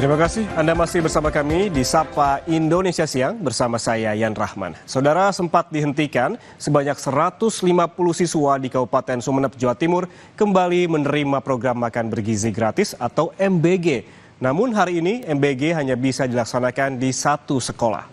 Terima kasih Anda masih bersama kami di Sapa Indonesia Siang bersama saya Yan Rahman. Saudara, sempat dihentikan sebanyak 150 siswa di Kabupaten Sumeneb, Jawa Timur kembali menerima program makan bergizi gratis atau MBG. Namun hari ini MBG hanya bisa dilaksanakan di satu sekolah.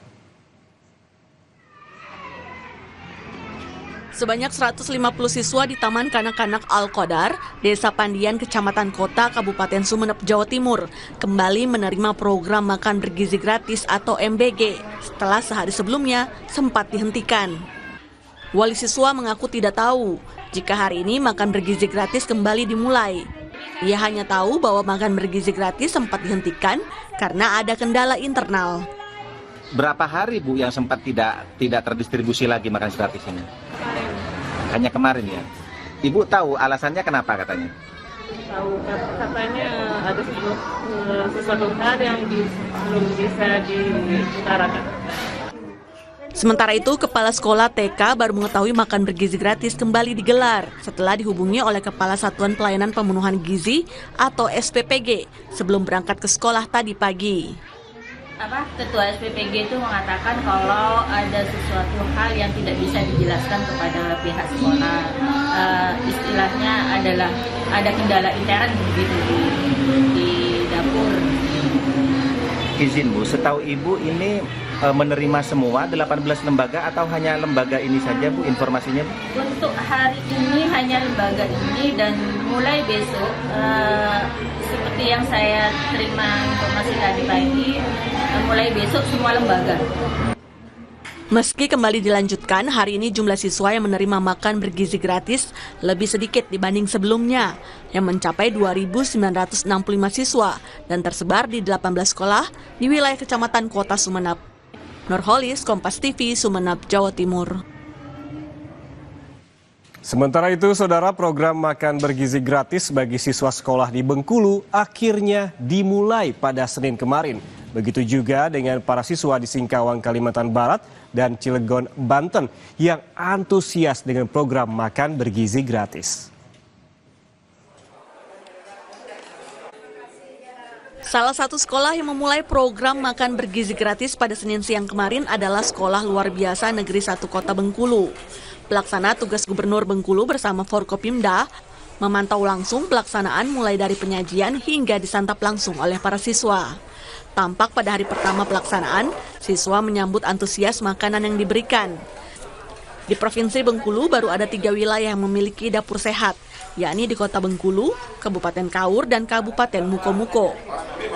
Sebanyak 150 siswa di Taman Kanak-Kanak Al-Qadar, Desa Pandian, Kecamatan Kota, Kabupaten Sumeneb, Jawa Timur, kembali menerima program makan bergizi gratis atau MBG setelah sehari sebelumnya sempat dihentikan. Wali siswa mengaku tidak tahu jika hari ini makan bergizi gratis kembali dimulai. Ia hanya tahu bahwa makan bergizi gratis sempat dihentikan karena ada kendala internal. Berapa hari Bu yang sempat tidak terdistribusi lagi makan gratis ini? Hanya kemarin ya. Ibu tahu alasannya kenapa katanya? Tahu, katanya ada sesuatu hal yang belum bisa diutarakan. Sementara itu, Kepala Sekolah TK baru mengetahui makan bergizi gratis kembali digelar setelah dihubungi oleh Kepala Satuan Pelayanan Pemenuhan Gizi atau SPPG sebelum berangkat ke sekolah tadi pagi. Ketua SPPG itu mengatakan kalau ada sesuatu hal yang tidak bisa dijelaskan kepada pihak sekolah, istilahnya adalah ada kendala intern begitu di dapur. Izin Bu, setahu Ibu ini menerima semua 18 lembaga atau hanya lembaga ini saja Bu informasinya Bu? Untuk hari ini hanya lembaga ini dan mulai besok seperti yang saya terima informasi tadi pagi, mulai besok semua lembaga. Meski kembali dilanjutkan, hari ini jumlah siswa yang menerima makan bergizi gratis lebih sedikit dibanding sebelumnya, yang mencapai 2.965 siswa dan tersebar di 18 sekolah di wilayah Kecamatan Kota Sumeneb. Nurholis, Kompas TV, Sumeneb, Jawa Timur. Sementara itu, saudara, program makan bergizi gratis bagi siswa sekolah di Bengkulu akhirnya dimulai pada Senin kemarin. Begitu juga dengan para siswa di Singkawang, Kalimantan Barat dan Cilegon, Banten yang antusias dengan program makan bergizi gratis. Salah satu sekolah yang memulai program makan bergizi gratis pada Senin siang kemarin adalah Sekolah Luar Biasa Negeri 1 Kota Bengkulu. Pelaksana tugas Gubernur Bengkulu bersama Forkopimda memantau langsung pelaksanaan mulai dari penyajian hingga disantap langsung oleh para siswa. Tampak pada hari pertama pelaksanaan, siswa menyambut antusias makanan yang diberikan. Di Provinsi Bengkulu baru ada 3 wilayah yang memiliki dapur sehat, yakni di Kota Bengkulu, Kabupaten Kaur, dan Kabupaten Mukomuko.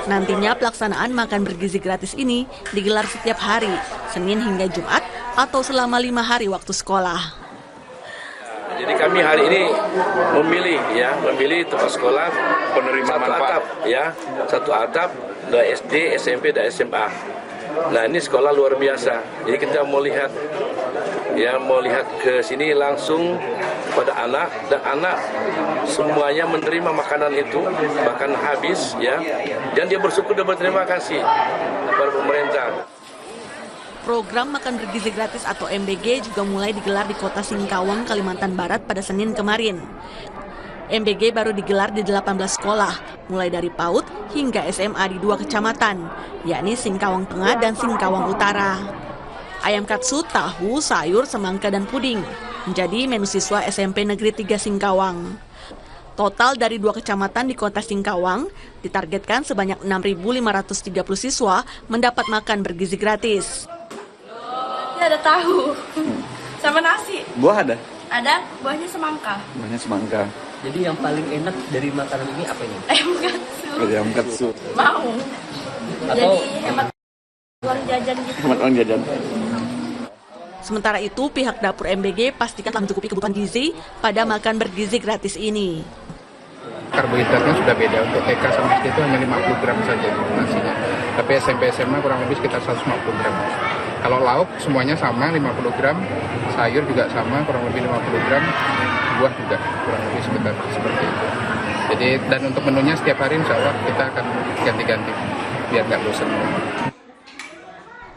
Nantinya pelaksanaan makan bergizi gratis ini digelar setiap hari, Senin hingga Jumat, atau selama 5 hari waktu sekolah. Jadi kami hari ini memilih tempat sekolah penerima satu atap satu atap dari SD, SMP dan SMA. Nah, ini sekolah luar biasa. Jadi kita mau lihat ke sini langsung pada anak, dan anak semuanya menerima makanan itu bahkan habis dan dia bersyukur dan berterima kasih kepada pemerintah. Program makan bergizi gratis atau MBG juga mulai digelar di Kota Singkawang, Kalimantan Barat pada Senin kemarin. MBG baru digelar di 18 sekolah, mulai dari PAUD hingga SMA di 2 kecamatan, yakni Singkawang Tengah dan Singkawang Utara. Ayam katsu, tahu, sayur, semangka, dan puding menjadi menu siswa SMP Negeri 3 Singkawang. Total dari 2 kecamatan di Kota Singkawang, ditargetkan sebanyak 6.530 siswa mendapat makan bergizi gratis. Ada tahu sama nasi. Buah ada? Ada, buahnya semangka. Buahnya semangka. Jadi yang paling enak dari makanan ini apa ini? Ayam katsu. Ayam katsu. Mau. Atau jadi hemat uang jajan gitu. Hemat uang jajan. Sementara itu, pihak dapur MBG pastikan telah mencukupi kebutuhan gizi pada makan bergizi gratis ini. Karbohidratnya sudah beda, untuk TK sama SD itu hanya 50 gram saja nasinya. Tapi SMP SMA kurang lebih sekitar 150 gram. Kalau lauk semuanya sama 50 gram, sayur juga sama kurang lebih 50 gram, buah juga kurang lebih sekitar seperti itu. Jadi dan untuk menunya setiap hari insya Allah kita akan ganti-ganti biar nggak bosan.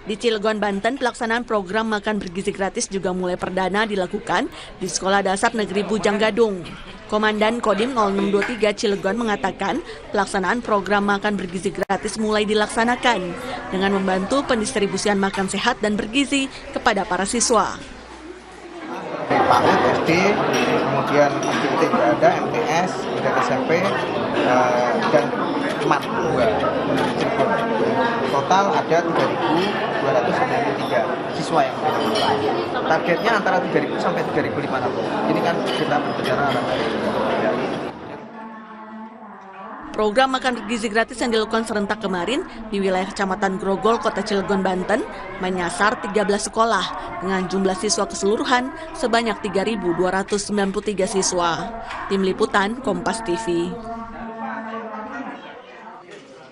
Di Cilegon, Banten, pelaksanaan program makan bergizi gratis juga mulai perdana dilakukan di Sekolah Dasar Negeri Bujang Gadung. Komandan Kodim 0623 Cilegon mengatakan pelaksanaan program makan bergizi gratis mulai dilaksanakan dengan membantu pendistribusian makan sehat dan bergizi kepada para siswa. PAUD, SD, kemudian aktiviti juga ada, MTS, dan SMP, dan MAT 2. Total ada 3.293 siswa yang targetnya antara 3.000 sampai 3.500. Ini kan kita berbicara Program makan bergizi gratis yang dilakukan serentak kemarin di wilayah Kecamatan Grogol, Kota Cilegon, Banten, menyasar 13 sekolah dengan jumlah siswa keseluruhan sebanyak 3.293 siswa. Tim Liputan, Kompas TV.